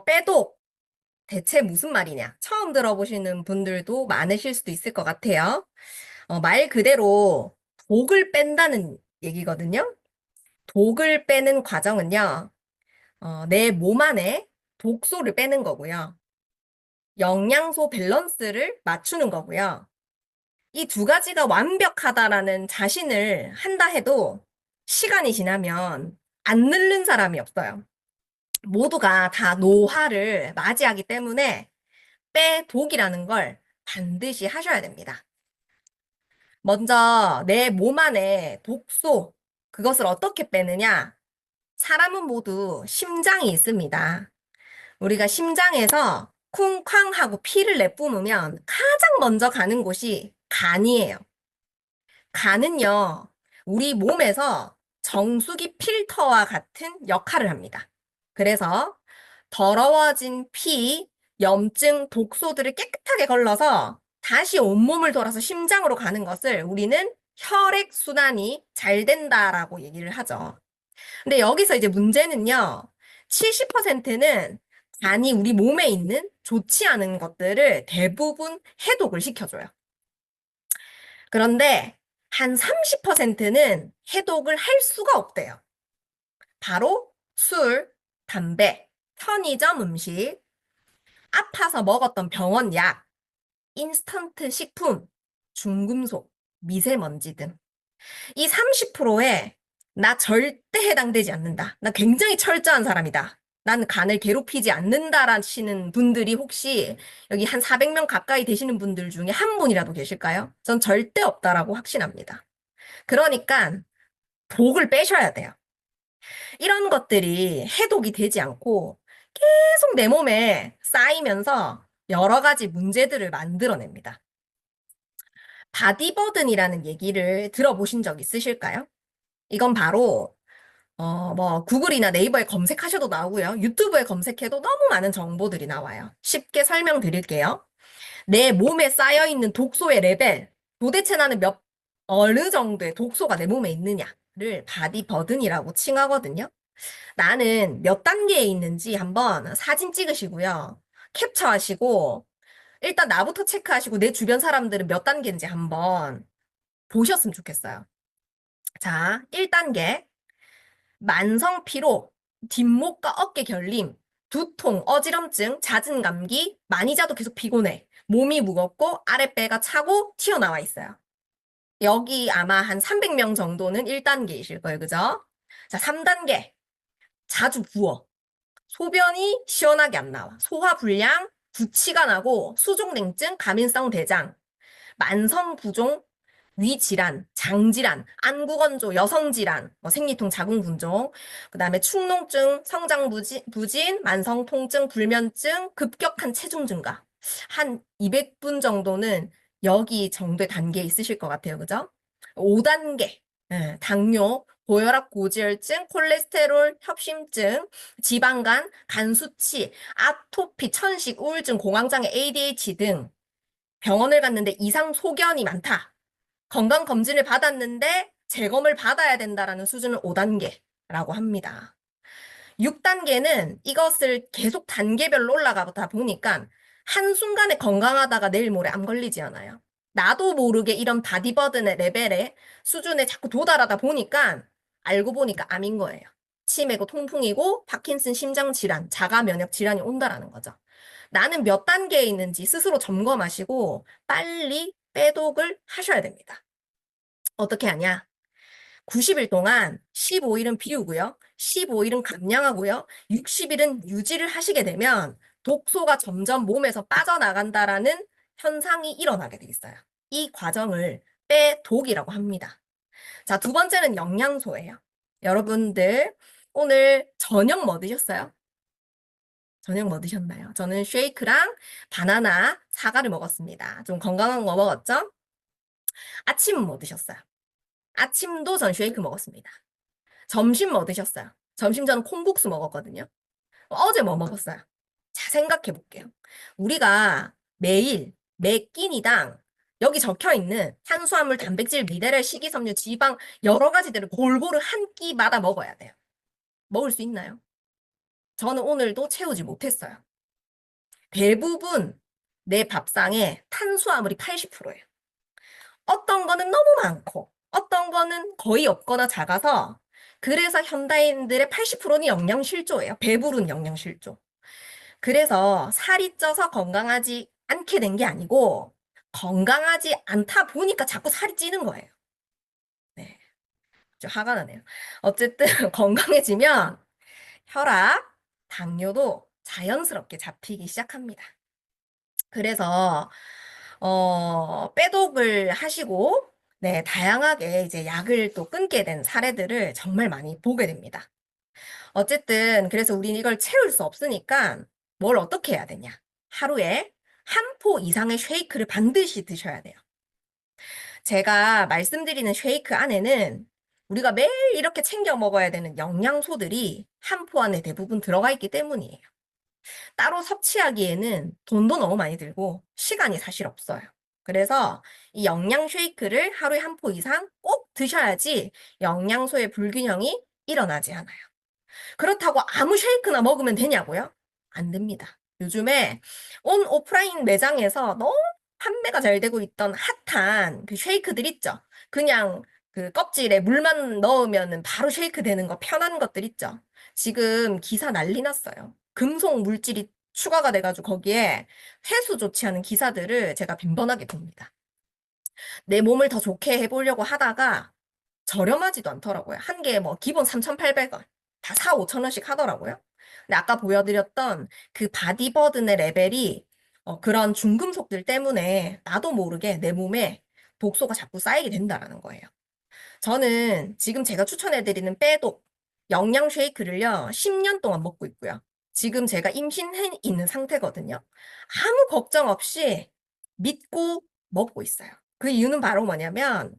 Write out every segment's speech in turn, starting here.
빼독 대체 무슨 말이냐? 처음 들어보시는 분들도 많으실 수도 있을 것 같아요. 말 그대로 독을 뺀다는 얘기거든요. 독을 빼는 과정은요, 내 몸 안에 독소를 빼는 거고요. 영양소 밸런스를 맞추는 거고요. 이 두 가지가 완벽하다라는 자신을 한다 해도 시간이 지나면 안 늘는 사람이 없어요. 모두가 다 노화를 맞이하기 때문에 빼독이라는 걸 반드시 하셔야 됩니다. 먼저 내 몸 안에 독소, 그것을 어떻게 빼느냐? 사람은 모두 심장이 있습니다. 우리가 심장에서 쿵쾅 하고 피를 내뿜으면 가장 먼저 가는 곳이 간이에요. 간은요, 우리 몸에서 정수기 필터와 같은 역할을 합니다. 그래서 더러워진 피, 염증, 독소들을 깨끗하게 걸러서 다시 온몸을 돌아서 심장으로 가는 것을 우리는 혈액순환이 잘 된다라고 얘기를 하죠. 근데 여기서 이제 문제는요, 70%는 간이 우리 몸에 있는 좋지 않은 것들을 대부분 해독을 시켜줘요. 그런데 한 30%는 해독을 할 수가 없대요. 바로 술, 담배, 편의점 음식, 아파서 먹었던 병원 약, 인스턴트 식품, 중금속, 미세먼지 등. 이 30%에 나 절대 해당되지 않는다. 나 굉장히 철저한 사람이다. 난 간을 괴롭히지 않는다라시는 분들이 혹시 여기 한 400명 가까이 되시는 분들 중에 한 분이라도 계실까요? 전 절대 없다라고 확신합니다. 그러니까 독을 빼셔야 돼요. 이런 것들이 해독이 되지 않고 계속 내 몸에 쌓이면서 여러 가지 문제들을 만들어냅니다. 바디버든이라는 얘기를 들어보신 적 있으실까요? 이건 바로 구글이나 네이버에 검색하셔도 나오고요. 유튜브에 검색해도 너무 많은 정보들이 나와요. 쉽게 설명드릴게요. 내 몸에 쌓여있는 독소의 레벨, 도대체 나는 어느 정도의 독소가 내 몸에 있느냐를 바디버든이라고 칭하거든요. 나는 몇 단계에 있는지 한번 사진 찍으시고요. 캡처하시고, 일단 나부터 체크하시고 내 주변 사람들은 몇 단계인지 한번 보셨으면 좋겠어요. 자, 1단계. 만성 피로, 뒷목과 어깨 결림, 두통, 어지럼증, 잦은 감기, 많이 자도 계속 피곤해. 몸이 무겁고 아랫배가 차고 튀어나와 있어요. 여기 아마 한 300명 정도는 1단계이실 거예요. 그죠? 자, 3단계. 자주 부어. 소변이 시원하게 안 나와. 소화불량, 구취가 나고 수족냉증, 가민성 대장, 만성부종, 위질환, 장질환, 안구건조, 여성질환, 생리통, 자궁분종, 그 다음에 축농증, 성장부진, 만성통증, 불면증, 급격한 체중 증가. 한 200분 정도는 여기 정도의 단계에 있으실 것 같아요. 그죠? 5단계, 당뇨, 고혈압, 고지혈증, 콜레스테롤, 협심증, 지방간, 간 수치, 아토피, 천식, 우울증, 공황장애, ADHD 등 병원을 갔는데 이상 소견이 많다. 건강검진을 받았는데 재검을 받아야 된다라는 수준은 5단계라고 합니다. 6단계는 이것을 계속 단계별로 올라가다 보니까 한순간에 건강하다가 내일 모레 암 걸리지 않아요. 나도 모르게 이런 바디버든의 레벨에 수준에 자꾸 도달하다 보니까 알고 보니까 암인 거예요. 치매고 통풍이고 파킨슨 심장질환, 자가 면역 질환이 온다라는 거죠. 나는 몇 단계에 있는지 스스로 점검하시고 빨리 빼독을 하셔야 됩니다. 어떻게 하냐? 90일 동안 15일은 비우고요. 15일은 감량하고요. 60일은 유지를 하시게 되면 독소가 점점 몸에서 빠져나간다라는 현상이 일어나게 돼 있어요. 이 과정을 빼독이라고 합니다. 자, 두 번째는 영양소예요. 여러분들 오늘 저녁 뭐 드셨어요? 저녁 뭐 드셨나요? 저는 쉐이크랑 바나나, 사과를 먹었습니다. 좀 건강한 거 먹었죠? 아침은 뭐 드셨어요? 아침도 전 쉐이크 먹었습니다. 점심 뭐 드셨어요? 점심 저는 콩국수 먹었거든요. 어제 뭐 먹었어요? 자, 생각해 볼게요. 우리가 매일 매 끼니당 여기 적혀 있는 탄수화물, 단백질, 미네랄, 식이섬유, 지방 여러 가지들을 골고루 한 끼마다 먹어야 돼요. 먹을 수 있나요? 저는 오늘도 채우지 못했어요. 대부분 내 밥상에 탄수화물이 80%예요. 어떤 거는 너무 많고, 어떤 거는 거의 없거나 작아서, 그래서 현대인들의 80%는 영양실조예요. 배부른 영양실조. 그래서 살이 쪄서 건강하지 않게 된 게 아니고, 건강하지 않다 보니까 자꾸 살이 찌는 거예요. 네. 좀 화가 나네요. 어쨌든 건강해지면 혈압, 당뇨도 자연스럽게 잡히기 시작합니다. 그래서 빼독을 하시고 네, 다양하게 이제 약을 또 끊게 된 사례들을 정말 많이 보게 됩니다. 어쨌든 그래서 우리는 이걸 채울 수 없으니까 뭘 어떻게 해야 되냐? 하루에 한 포 이상의 쉐이크를 반드시 드셔야 돼요. 제가 말씀드리는 쉐이크 안에는 우리가 매일 이렇게 챙겨 먹어야 되는 영양소들이 한 포 안에 대부분 들어가 있기 때문이에요. 따로 섭취하기에는 돈도 너무 많이 들고 시간이 사실 없어요. 그래서 이 영양 쉐이크를 하루에 한 포 이상 꼭 드셔야지 영양소의 불균형이 일어나지 않아요. 그렇다고 아무 쉐이크나 먹으면 되냐고요? 안 됩니다. 요즘에 온 오프라인 매장에서 너무 판매가 잘 되고 있던 핫한 그 쉐이크들 있죠? 그냥 그 껍질에 물만 넣으면 바로 쉐이크 되는 거 편한 것들 있죠? 지금 기사 난리 났어요. 금속 물질이 추가가 돼가지고 거기에 회수 좋지 않은 기사들을 제가 빈번하게 봅니다. 내 몸을 더 좋게 해보려고 하다가 저렴하지도 않더라고요. 한 개에 뭐 기본 3,800원. 다 4, 5천 원씩 하더라고요. 근데 아까 보여드렸던 그 바디버든의 레벨이 그런 중금속들 때문에 나도 모르게 내 몸에 독소가 자꾸 쌓이게 된다라는 거예요. 저는 지금 제가 추천해드리는 빼독 영양 쉐이크를요, 10년 동안 먹고 있고요. 지금 제가 임신해 있는 상태거든요. 아무 걱정 없이 믿고 먹고 있어요. 그 이유는 바로 뭐냐면,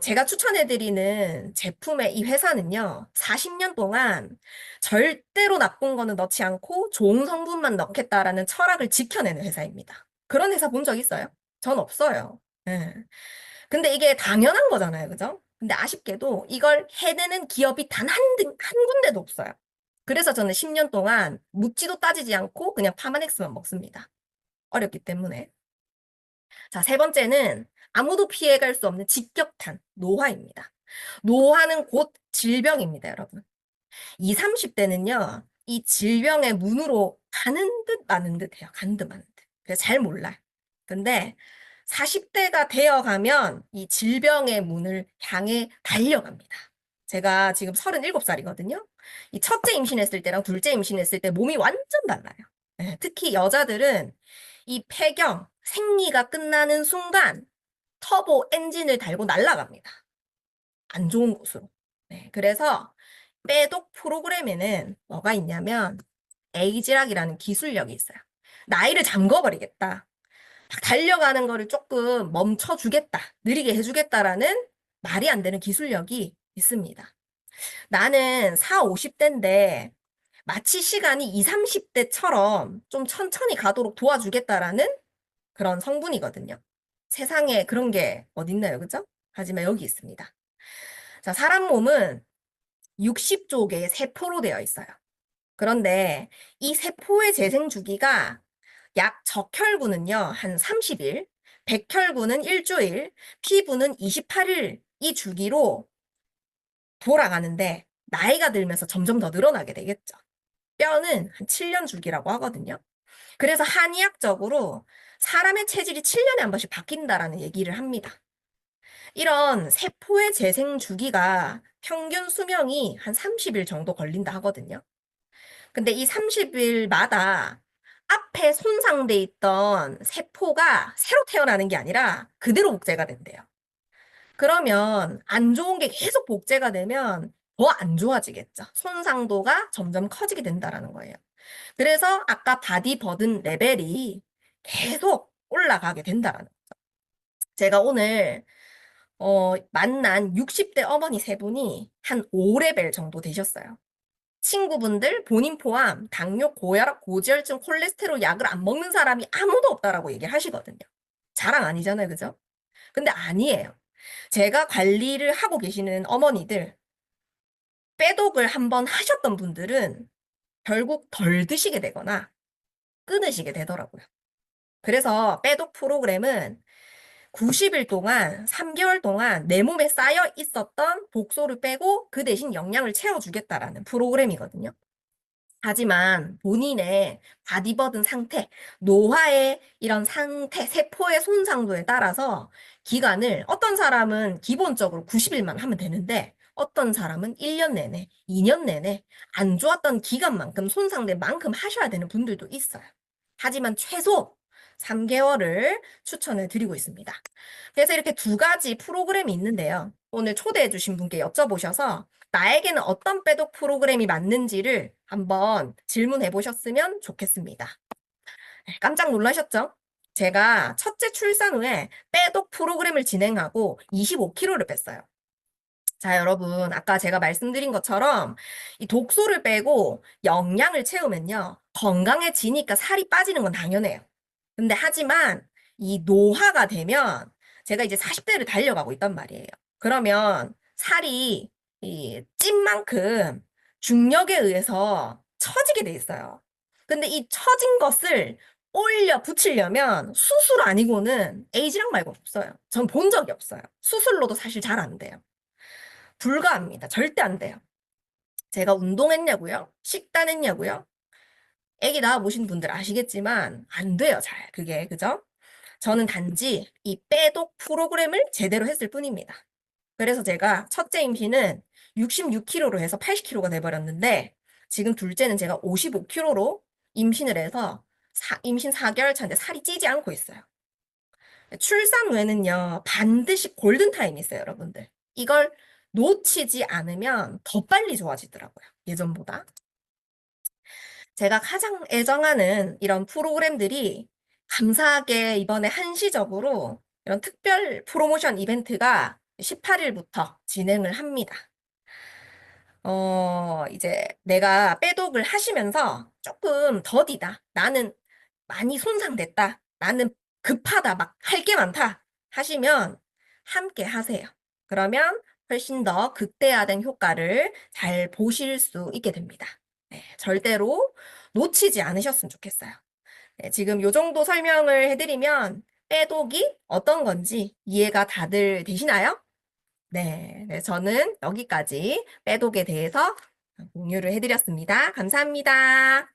제가 추천해드리는 제품의 이 회사는요, 40년 동안 절대로 나쁜 거는 넣지 않고 좋은 성분만 넣겠다라는 철학을 지켜내는 회사입니다. 그런 회사 본 적 있어요? 전 없어요. 예. 근데 이게 당연한 거잖아요. 그죠? 근데 아쉽게도 이걸 해내는 기업이 단 한 군데도 없어요. 그래서 저는 10년 동안 묻지도 따지지 않고 그냥 파마넥스만 먹습니다. 어렵기 때문에. 자, 세 번째는 아무도 피해갈 수 없는 직격탄, 노화입니다. 노화는 곧 질병입니다, 여러분. 20, 30대는요, 이 질병의 문으로 가는 듯 마는 듯 해요. 가는 듯 마는 듯. 그래서 잘 몰라요. 근데 40대가 되어 가면 이 질병의 문을 향해 달려갑니다. 제가 지금 37살이거든요. 이 첫째 임신했을 때랑 둘째 임신했을 때 몸이 완전 달라요. 네, 특히 여자들은 이 폐경, 생리가 끝나는 순간 터보 엔진을 달고 날아갑니다. 안 좋은 곳으로. 네, 그래서 빼독 프로그램에는 뭐가 있냐면 에이지락이라는 기술력이 있어요. 나이를 잠궈버리겠다. 막 달려가는 거를 조금 멈춰주겠다. 느리게 해주겠다라는 말이 안 되는 기술력이 있습니다. 나는 4, 50대인데 마치 시간이 20, 30대처럼 좀 천천히 가도록 도와주겠다라는 그런 성분이거든요. 세상에 그런 게 어딨나요, 그죠? 하지만 여기 있습니다. 자, 사람 몸은 60조 개의 세포로 되어 있어요. 그런데 이 세포의 재생 주기가 약 적혈구는요, 한 30일, 백혈구는 일주일, 피부는 28일 이 주기로 돌아가는데 나이가 들면서 점점 더 늘어나게 되겠죠. 뼈는 한 7년 주기라고 하거든요. 그래서 한의학적으로 사람의 체질이 7년에 한 번씩 바뀐다라는 얘기를 합니다. 이런 세포의 재생 주기가 평균 수명이 한 30일 정도 걸린다 하거든요. 근데 이 30일마다 앞에 손상돼 있던 세포가 새로 태어나는 게 아니라 그대로 복제가 된대요. 그러면 안 좋은 게 계속 복제가 되면 더 안 좋아지겠죠. 손상도가 점점 커지게 된다라는 거예요. 그래서 아까 바디 버든 레벨이 계속 올라가게 된다라는 거죠. 제가 오늘 만난 60대 어머니 세 분이 한 5레벨 정도 되셨어요. 친구분들 본인 포함 당뇨, 고혈압, 고지혈증, 콜레스테롤 약을 안 먹는 사람이 아무도 없다라고 얘기를 하시거든요. 자랑 아니잖아요, 그죠? 근데 아니에요. 제가 관리를 하고 계시는 어머니들, 빼독을 한번 하셨던 분들은 결국 덜 드시게 되거나 끊으시게 되더라고요. 그래서 빼독 프로그램은 90일 동안, 3개월 동안 내 몸에 쌓여 있었던 독소를 빼고 그 대신 영양을 채워주겠다라는 프로그램이거든요. 하지만 본인의 바디버든 상태, 노화의 이런 상태, 세포의 손상도에 따라서 기간을 어떤 사람은 기본적으로 90일만 하면 되는데 어떤 사람은 1년 내내, 2년 내내 안 좋았던 기간만큼 손상된 만큼 하셔야 되는 분들도 있어요. 하지만 최소 3개월을 추천을 드리고 있습니다. 그래서 이렇게 두 가지 프로그램이 있는데요. 오늘 초대해 주신 분께 여쭤보셔서 나에게는 어떤 빼독 프로그램이 맞는지를 한번 질문해 보셨으면 좋겠습니다. 깜짝 놀라셨죠? 제가 첫째 출산 후에 빼독 프로그램을 진행하고 25kg를 뺐어요. 자, 여러분, 아까 제가 말씀드린 것처럼 이 독소를 빼고 영양을 채우면요, 건강해지니까 살이 빠지는 건 당연해요. 근데 하지만 이 노화가 되면 제가 이제 40대를 달려가고 있단 말이에요. 그러면 살이 찐 만큼 중력에 의해서 처지게 돼 있어요. 근데 이 처진 것을 올려 붙이려면 수술 아니고는 에이지랑 말고 없어요. 전 본 적이 없어요. 수술로도 사실 잘 안 돼요. 불가합니다. 절대 안 돼요. 제가 운동했냐고요? 식단했냐고요? 애기 낳아보신 분들 아시겠지만 안 돼요, 잘. 그게, 그죠? 저는 단지 이 빼독 프로그램을 제대로 했을 뿐입니다. 그래서 제가 첫째 임신은 66kg로 해서 80kg가 돼버렸는데 지금 둘째는 제가 55kg로 임신을 해서 임신 4개월 차인데 살이 찌지 않고 있어요. 출산 후에는요, 반드시 골든타임이 있어요, 여러분들. 이걸 놓치지 않으면 더 빨리 좋아지더라고요, 예전보다. 제가 가장 애정하는 이런 프로그램들이 감사하게 이번에 한시적으로 이런 특별 프로모션 이벤트가 18일부터 진행을 합니다. 이제 내가 빼독을 하시면서 조금 더디다. 나는 많이 손상됐다. 나는 급하다. 막 할 게 많다. 하시면 함께 하세요. 그러면 훨씬 더 극대화된 효과를 잘 보실 수 있게 됩니다. 네, 절대로 놓치지 않으셨으면 좋겠어요. 네, 지금 요 정도 설명을 해드리면 빼독이 어떤 건지 이해가 다들 되시나요? 네, 네, 저는 여기까지 빼독에 대해서 공유를 해드렸습니다. 감사합니다.